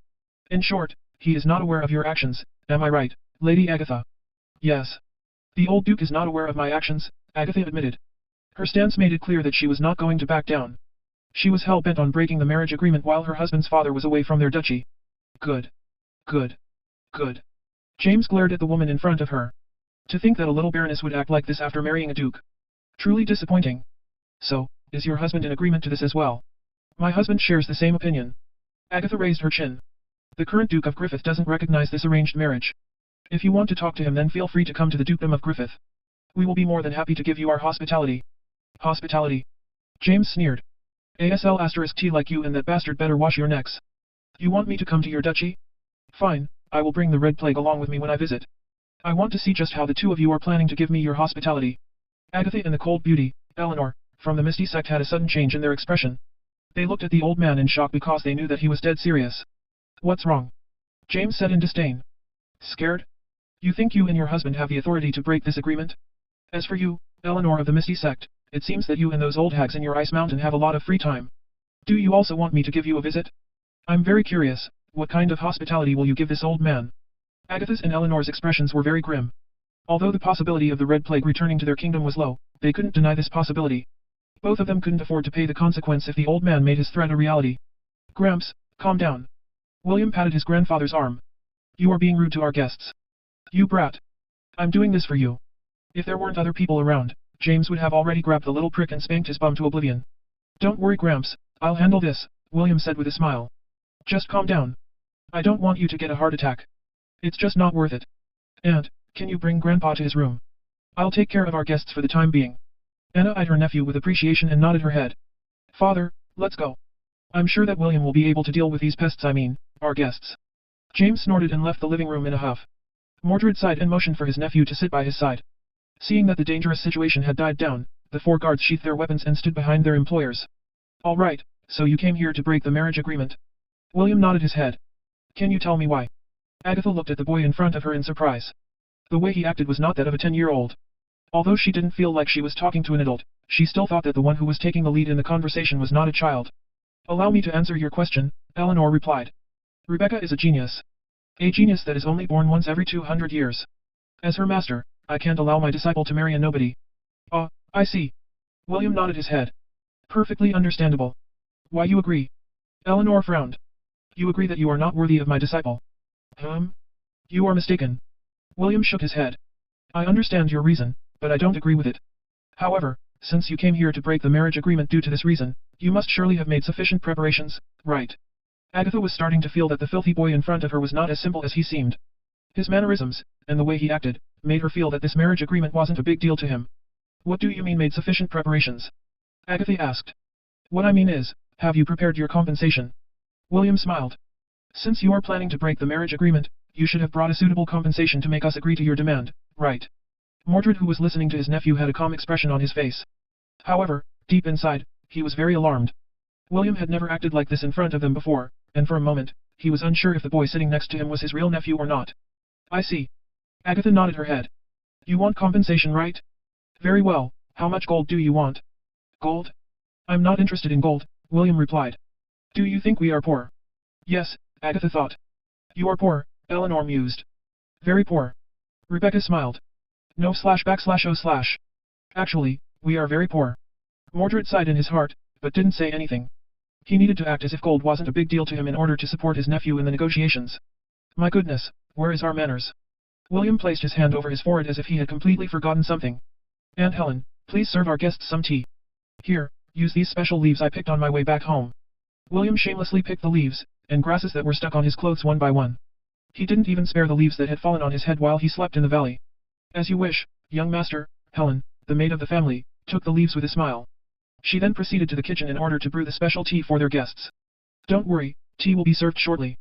[SPEAKER 1] In short, he is not aware of your actions, am I right, Lady Agatha? Yes. The old duke is not aware of my actions, Agatha admitted. Her stance made it clear that she was not going to back down. She was hell-bent on breaking the marriage agreement while her husband's father was away from their duchy. Good. Good. Good. James glared at the woman in front of her. To think that a little baroness would act like this after marrying a duke. Truly disappointing. So, is your husband in agreement to this as well? My husband shares the same opinion. Agatha raised her chin. The current Duke of Griffith doesn't recognize this arranged marriage. If you want to talk to him then feel free to come to the Dukedom of Griffith. We will be more than happy to give you our hospitality. Hospitality? James sneered. ASL*T like you and that bastard better wash your necks. You want me to come to your duchy? Fine, I will bring the Red Plague along with me when I visit. I want to see just how the two of you are planning to give me your hospitality. Agatha and the cold beauty, Eleanor, from the Misty sect had a sudden change in their expression. They looked at the old man in shock because they knew that he was dead serious. What's wrong? James said in disdain. Scared? You think you and your husband have the authority to break this agreement? As for you, Eleanor of the Misty sect, it seems that you and those old hags in your ice mountain have a lot of free time. Do you also want me to give you a visit? I'm very curious, what kind of hospitality will you give this old man? Agatha's and Eleanor's expressions were very grim. Although the possibility of the Red Plague returning to their kingdom was low, they couldn't deny this possibility. Both of them couldn't afford to pay the consequence if the old man made his threat a reality. Gramps, calm down. William patted his grandfather's arm. You are being rude to our guests. You brat. I'm doing this for you. If there weren't other people around, James would have already grabbed the little prick and spanked his bum to oblivion. Don't worry Gramps, I'll handle this, William said with a smile. Just calm down. I don't want you to get a heart attack. It's just not worth it. Aunt, can you bring Grandpa to his room? I'll take care of our guests for the time being. Anna eyed her nephew with appreciation and nodded her head. Father, let's go. I'm sure that William will be able to deal with these pests our guests. James snorted and left the living room in a huff. Mordred sighed and motioned for his nephew to sit by his side. Seeing that the dangerous situation had died down, the 4 guards sheathed their weapons and stood behind their employers. All right, so you came here to break the marriage agreement. William nodded his head. Can you tell me why? Agatha looked at the boy in front of her in surprise. The way he acted was not that of a 10-year-old. Although she didn't feel like she was talking to an adult, she still thought that the one who was taking the lead in the conversation was not a child. Allow me to answer your question, Eleanor replied. Rebecca is a genius. A genius that is only born once every 200 years. As her master, I can't allow my disciple to marry a nobody. Ah, I see. William nodded his head. Perfectly understandable. Why you agree? Eleanor frowned. You agree that you are not worthy of my disciple. You are mistaken. William shook his head. I understand your reason, but I don't agree with it. However, since you came here to break the marriage agreement due to this reason, you must surely have made sufficient preparations, right? Agatha was starting to feel that the filthy boy in front of her was not as simple as he seemed. His mannerisms, and the way he acted, made her feel that this marriage agreement wasn't a big deal to him. What do you mean made sufficient preparations? Agatha asked. What I mean is, have you prepared your compensation? William smiled. Since you are planning to break the marriage agreement, you should have brought a suitable compensation to make us agree to your demand, right? Mordred, who was listening to his nephew, had a calm expression on his face. However, deep inside, he was very alarmed. William had never acted like this in front of them before, and for a moment, he was unsure if the boy sitting next to him was his real nephew or not. I see. Agatha nodded her head. You want compensation, right? Very well, how much gold do you want? Gold? I'm not interested in gold, William replied. Do you think we are poor? Yes, Agatha thought. You are poor, Eleanor mused. Very poor. Rebecca smiled. No //oh/. Actually, we are very poor. Mordred sighed in his heart, but didn't say anything. He needed to act as if gold wasn't a big deal to him in order to support his nephew in the negotiations. My goodness, where is our manners? William placed his hand over his forehead as if he had completely forgotten something. Aunt Helen, please serve our guests some tea. Here, use these special leaves I picked on my way back home. William shamelessly picked the leaves, and grasses that were stuck on his clothes one by one. He didn't even spare the leaves that had fallen on his head while he slept in the valley. As you wish, young master. Helen, the maid of the family, took the leaves with a smile. She then proceeded to the kitchen in order to brew the special tea for their guests. Don't worry, tea will be served shortly.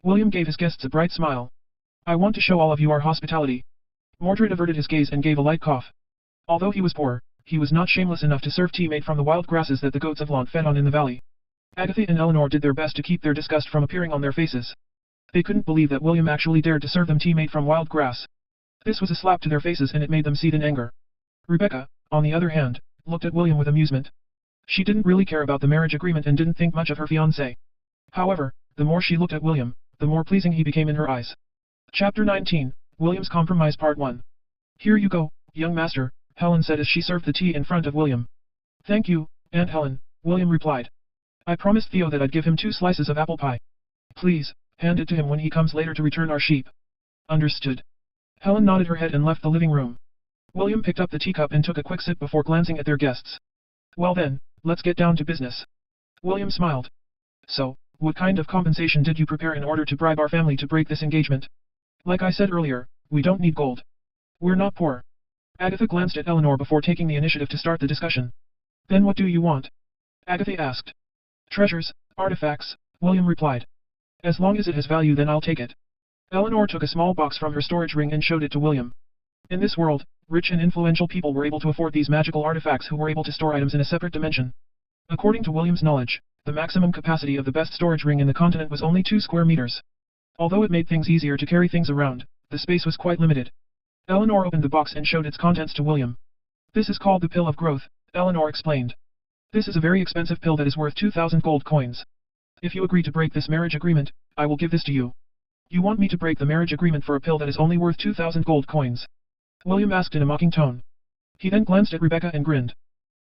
[SPEAKER 1] William gave his guests a bright smile. I want to show all of you our hospitality. Mordred averted his gaze and gave a light cough. Although he was poor, he was not shameless enough to serve tea made from the wild grasses that the goats of Lant fed on in the valley. Agatha and Eleanor did their best to keep their disgust from appearing on their faces. They couldn't believe that William actually dared to serve them tea made from wild grass. This was a slap to their faces and it made them seethe in anger. Rebecca, on the other hand, looked at William with amusement. She didn't really care about the marriage agreement and didn't think much of her fiancé. However, the more she looked at William, the more pleasing he became in her eyes. Chapter 19, William's Compromise Part 1. Here you go, young master, Helen said as she served the tea in front of William. Thank you, Aunt Helen, William replied. I promised Theo that I'd give him 2 slices of apple pie. Please, hand it to him when he comes later to return our sheep. Understood. Helen nodded her head and left the living room. William picked up the teacup and took a quick sip before glancing at their guests. Well then, let's get down to business. William smiled. So, what kind of compensation did you prepare in order to bribe our family to break this engagement? Like I said earlier, we don't need gold. We're not poor. Agatha glanced at Eleanor before taking the initiative to start the discussion. Then what do you want? Agatha asked. Treasures, artifacts, William replied. As long as it has value then I'll take it. Eleanor took a small box from her storage ring and showed it to William. In this world, rich and influential people were able to afford these magical artifacts who were able to store items in a separate dimension. According to William's knowledge, the maximum capacity of the best storage ring in the continent was only 2 square meters. Although it made things easier to carry things around, the space was quite limited. Eleanor opened the box and showed its contents to William. This is called the Pill of Growth, Eleanor explained. This is a very expensive pill that is worth 2,000 gold coins. If you agree to break this marriage agreement, I will give this to you. You want me to break the marriage agreement for a pill that is only worth 2,000 gold coins? William asked in a mocking tone. He then glanced at Rebecca and grinned.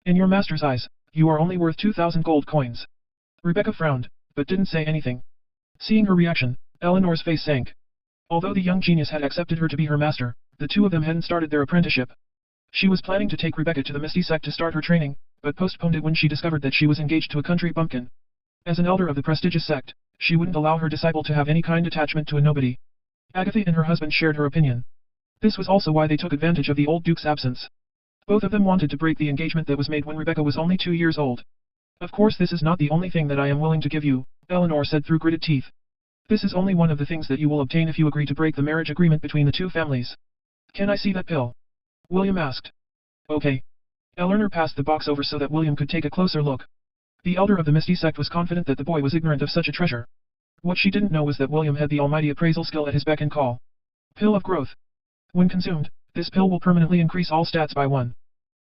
[SPEAKER 1] In your master's eyes, you are only worth 2,000 gold coins. Rebecca frowned, but didn't say anything. Seeing her reaction, Eleanor's face sank. Although the young genius had accepted her to be her master, the two of them hadn't started their apprenticeship. She was planning to take Rebecca to the Misty Sect to start her training, but postponed it when she discovered that she was engaged to a country bumpkin. As an elder of the prestigious sect, she wouldn't allow her disciple to have any kind attachment to a nobody. Agatha and her husband shared her opinion. This was also why they took advantage of the old duke's absence. Both of them wanted to break the engagement that was made when Rebecca was only 2 years old. Of course this is not the only thing that I am willing to give you, Eleanor said through gritted teeth. This is only one of the things that you will obtain if you agree to break the marriage agreement between the two families. Can I see that pill? William asked. Okay. Eleanor passed the box over so that William could take a closer look. The elder of the Misty Sect was confident that the boy was ignorant of such a treasure. What she didn't know was that William had the almighty appraisal skill at his beck and call. Pill of Growth. When consumed, this pill will permanently increase all stats by 1.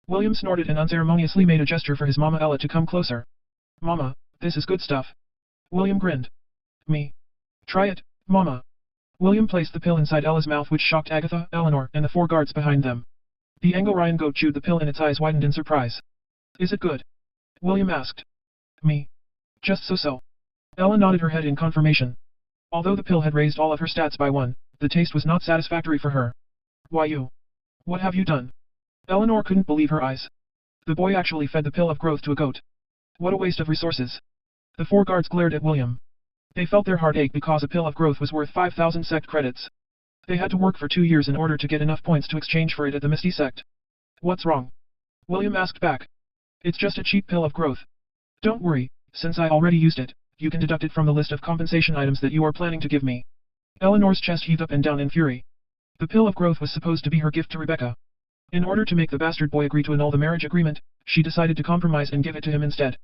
[SPEAKER 1] William snorted and unceremoniously made a gesture for his mama Ella to come closer. Mama, this is good stuff. William grinned. Me. Try it, Mama. William placed the pill inside Ella's mouth, which shocked Agatha, Eleanor, and the 4 guards behind them. The Angorian goat chewed the pill and its eyes widened in surprise. Is it good? William asked. Me. Just so. Ella nodded her head in confirmation. Although the pill had raised all of her stats by 1, the taste was not satisfactory for her. Why you? What have you done? Eleanor couldn't believe her eyes. The boy actually fed the Pill of Growth to a goat. What a waste of resources. The 4 guards glared at William. They felt their heart ache because a pill of growth was worth 5,000 sect credits. They had to work for 2 years in order to get enough points to exchange for it at the Misty sect. What's wrong? William asked back. It's just a cheap pill of growth. Don't worry, since I already used it, you can deduct it from the list of compensation items that you are planning to give me. Eleanor's chest heaved up and down in fury. The pill of growth was supposed to be her gift to Rebecca. In order to make the bastard boy agree to annul the marriage agreement, she decided to compromise and give it to him instead.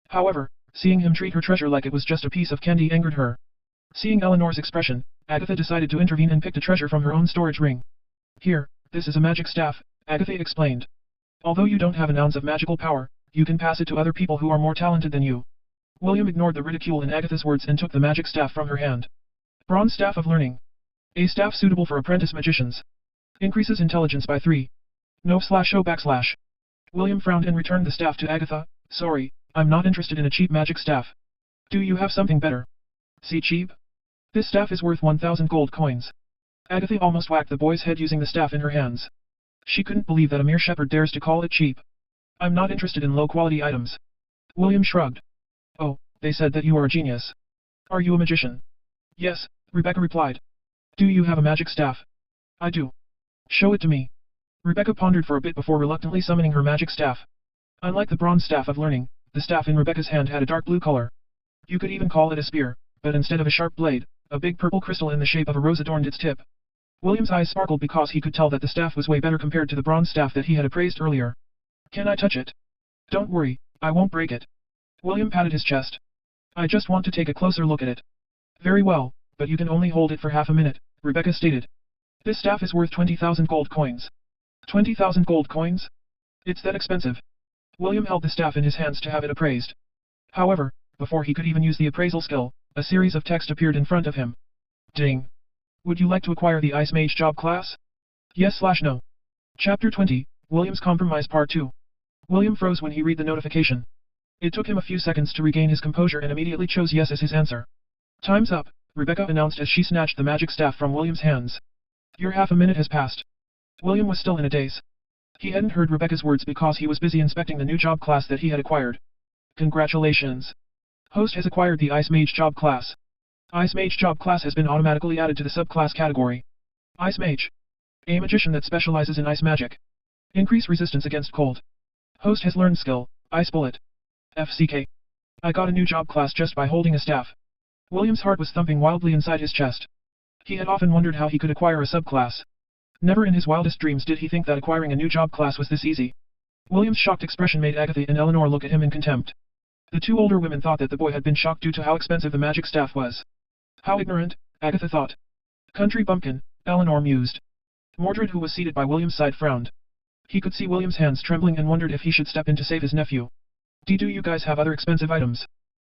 [SPEAKER 1] However, seeing him treat her treasure like it was just a piece of candy angered her. Seeing Eleanor's expression, Agatha decided to intervene and picked a treasure from her own storage ring. Here, this is a magic staff, Agatha explained. Although you don't have an ounce of magical power, you can pass it to other people who are more talented than you. William ignored the ridicule in Agatha's words and took the magic staff from her hand. Bronze Staff of Learning. A staff suitable for apprentice magicians. Increases intelligence by 3. No/O/. William frowned and returned the staff to Agatha. Sorry, I'm not interested in a cheap magic staff. Do you have something better? See cheap? This staff is worth 1,000 gold coins. Agatha almost whacked the boy's head using the staff in her hands. She couldn't believe that a mere shepherd dares to call it cheap. I'm not interested in low-quality items. William shrugged. Oh, they said that you are a genius. Are you a magician? Yes, Rebecca replied. Do you have a magic staff? I do. Show it to me. Rebecca pondered for a bit before reluctantly summoning her magic staff. Unlike the Bronze Staff of Learning, the staff in Rebecca's hand had a dark blue color. You could even call it a spear, but instead of a sharp blade, a big purple crystal in the shape of a rose adorned its tip. William's eyes sparkled because he could tell that the staff was way better compared to the bronze staff that he had appraised earlier. Can I touch it? Don't worry, I won't break it. William patted his chest. I just want to take a closer look at it. Very well, but you can only hold it for half a minute, Rebecca stated. This staff is worth 20,000 gold coins. 20,000 gold coins? It's that expensive. William held the staff in his hands to have it appraised. However, before he could even use the appraisal skill, a series of text appeared in front of him. Ding. Would you like to acquire the Ice Mage job class? Yes/no. Chapter 20, William's Compromise Part 2. William froze when he read the notification. It took him a few seconds to regain his composure and immediately chose yes as his answer. Time's up, Rebecca announced as she snatched the magic staff from William's hands. Your half a minute has passed. William was still in a daze. He hadn't heard Rebecca's words because he was busy inspecting the new job class that he had acquired. Congratulations. Host has acquired the Ice Mage job class. Ice Mage job class has been automatically added to the subclass category. Ice Mage. A magician that specializes in ice magic. Increase resistance against cold. Host has learned skill, Ice Bullet. FCK. I got a new job class just by holding a staff. William's heart was thumping wildly inside his chest. He had often wondered how he could acquire a subclass. Never in his wildest dreams did he think that acquiring a new job class was this easy. William's shocked expression made Agatha and Eleanor look at him in contempt. The two older women thought that the boy had been shocked due to how expensive the magic staff was. How ignorant, Agatha thought. Country bumpkin, Eleanor mused. Mordred, who was seated by William's side, frowned. He could see William's hands trembling and wondered if he should step in to save his nephew. Do you guys have other expensive items?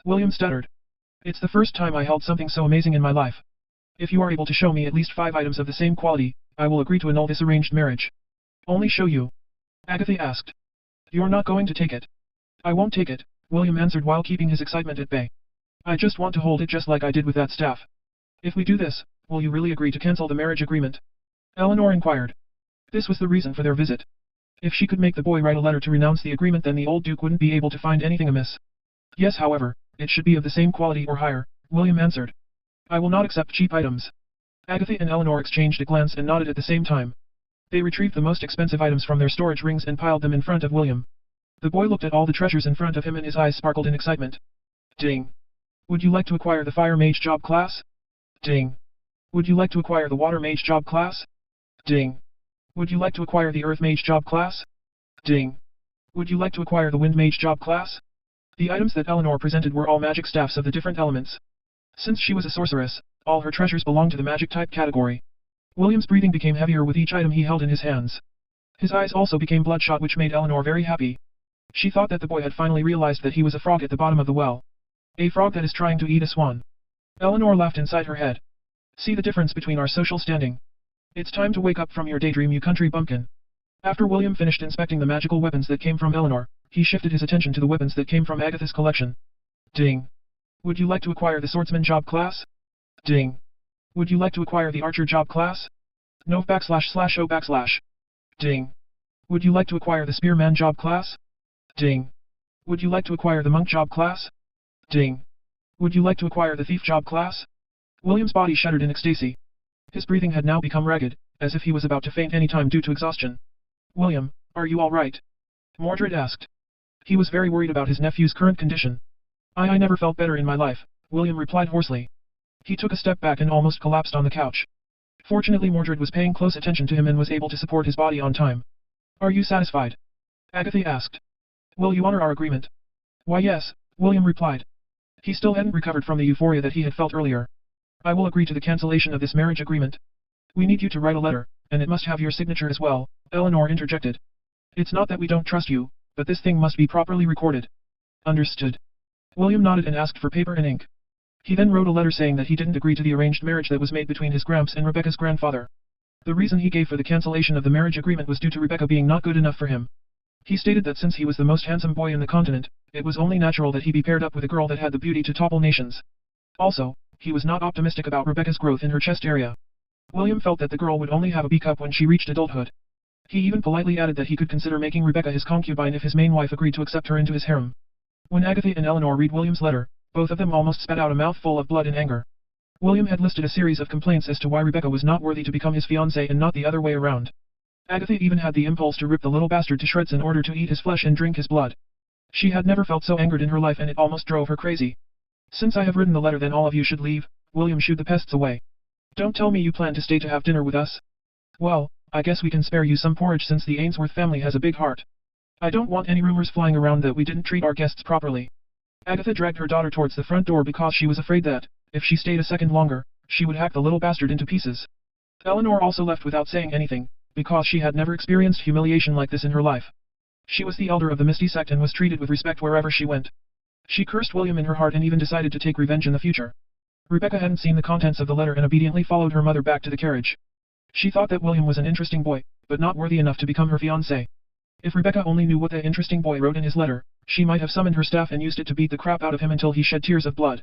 [SPEAKER 1] William stuttered. It's the first time I held something so amazing in my life. If you are able to show me at least 5 items of the same quality, I will agree to annul this arranged marriage. Only show you? Agatha asked. You're not going to take it. I won't take it, William answered while keeping his excitement at bay. I just want to hold it just like I did with that staff. If we do this, will you really agree to cancel the marriage agreement? Eleanor inquired. This was the reason for their visit. If she could make the boy write a letter to renounce the agreement, then the old duke wouldn't be able to find anything amiss. Yes, however, it should be of the same quality or higher, William answered. I will not accept cheap items. Agatha and Eleanor exchanged a glance and nodded at the same time. They retrieved the most expensive items from their storage rings and piled them in front of William. The boy looked at all the treasures in front of him and his eyes sparkled in excitement. Ding. Would you like to acquire the Fire Mage job class? Ding. Would you like to acquire the Water Mage job class? Ding. Would you like to acquire the Earth Mage job class? Ding. Would you like to acquire the Wind Mage job class? The items that Eleanor presented were all magic staffs of the different elements. Since she was a sorceress, all her treasures belonged to the magic type category. William's breathing became heavier with each item he held in his hands. His eyes also became bloodshot, which made Eleanor very happy. She thought that the boy had finally realized that he was a frog at the bottom of the well. A frog that is trying to eat a swan. Eleanor laughed inside her head. See the difference between our social standing. It's time to wake up from your daydream, you country bumpkin. After William finished inspecting the magical weapons that came from Eleanor, he shifted his attention to the weapons that came from Agatha's collection. Ding. Would you like to acquire the Swordsman job class? Ding. Would you like to acquire the Archer job class? No//O/. Ding. Would you like to acquire the Spearman job class? Ding. Would you like to acquire the Monk job class? Ding. Would you like to acquire the thief job class? William's body shuddered in ecstasy. His breathing had now become ragged, as if he was about to faint any time due to exhaustion. William, are you all right? Mordred asked. He was very worried about his nephew's current condition. I never felt better in my life, William replied hoarsely. He took a step back and almost collapsed on the couch. Fortunately Mordred was paying close attention to him and was able to support his body on time. Are you satisfied? Agatha asked. Will you honor our agreement? Why yes, William replied. He still hadn't recovered from the euphoria that he had felt earlier. I will agree to the cancellation of this marriage agreement. We need you to write a letter, and it must have your signature as well, Eleanor interjected. It's not that we don't trust you, but this thing must be properly recorded. Understood. William nodded and asked for paper and ink. He then wrote a letter saying that he didn't agree to the arranged marriage that was made between his gramps and Rebecca's grandfather. The reason he gave for the cancellation of the marriage agreement was due to Rebecca being not good enough for him. He stated that since he was the most handsome boy in the continent, it was only natural that he be paired up with a girl that had the beauty to topple nations. Also, he was not optimistic about Rebecca's growth in her chest area. William felt that the girl would only have a B-cup when she reached adulthood. He even politely added that he could consider making Rebecca his concubine if his main wife agreed to accept her into his harem. When Agatha and Eleanor read William's letter, both of them almost spat out a mouthful of blood in anger. William had listed a series of complaints as to why Rebecca was not worthy to become his fiancée and not the other way around. Agatha even had the impulse to rip the little bastard to shreds in order to eat his flesh and drink his blood. She had never felt so angered in her life and it almost drove her crazy. Since I have written the letter then all of you should leave, William shooed the pests away. Don't tell me you plan to stay to have dinner with us. Well, I guess we can spare you some porridge since the Ainsworth family has a big heart. I don't want any rumors flying around that we didn't treat our guests properly. Agatha dragged her daughter towards the front door because she was afraid that, if she stayed a second longer, she would hack the little bastard into pieces. Eleanor also left without saying anything, because she had never experienced humiliation like this in her life. She was the elder of the Misty sect and was treated with respect wherever she went. She cursed William in her heart and even decided to take revenge in the future. Rebecca hadn't seen the contents of the letter and obediently followed her mother back to the carriage. She thought that William was an interesting boy, but not worthy enough to become her fiancé. If Rebecca only knew what the interesting boy wrote in his letter, she might have summoned her staff and used it to beat the crap out of him until he shed tears of blood.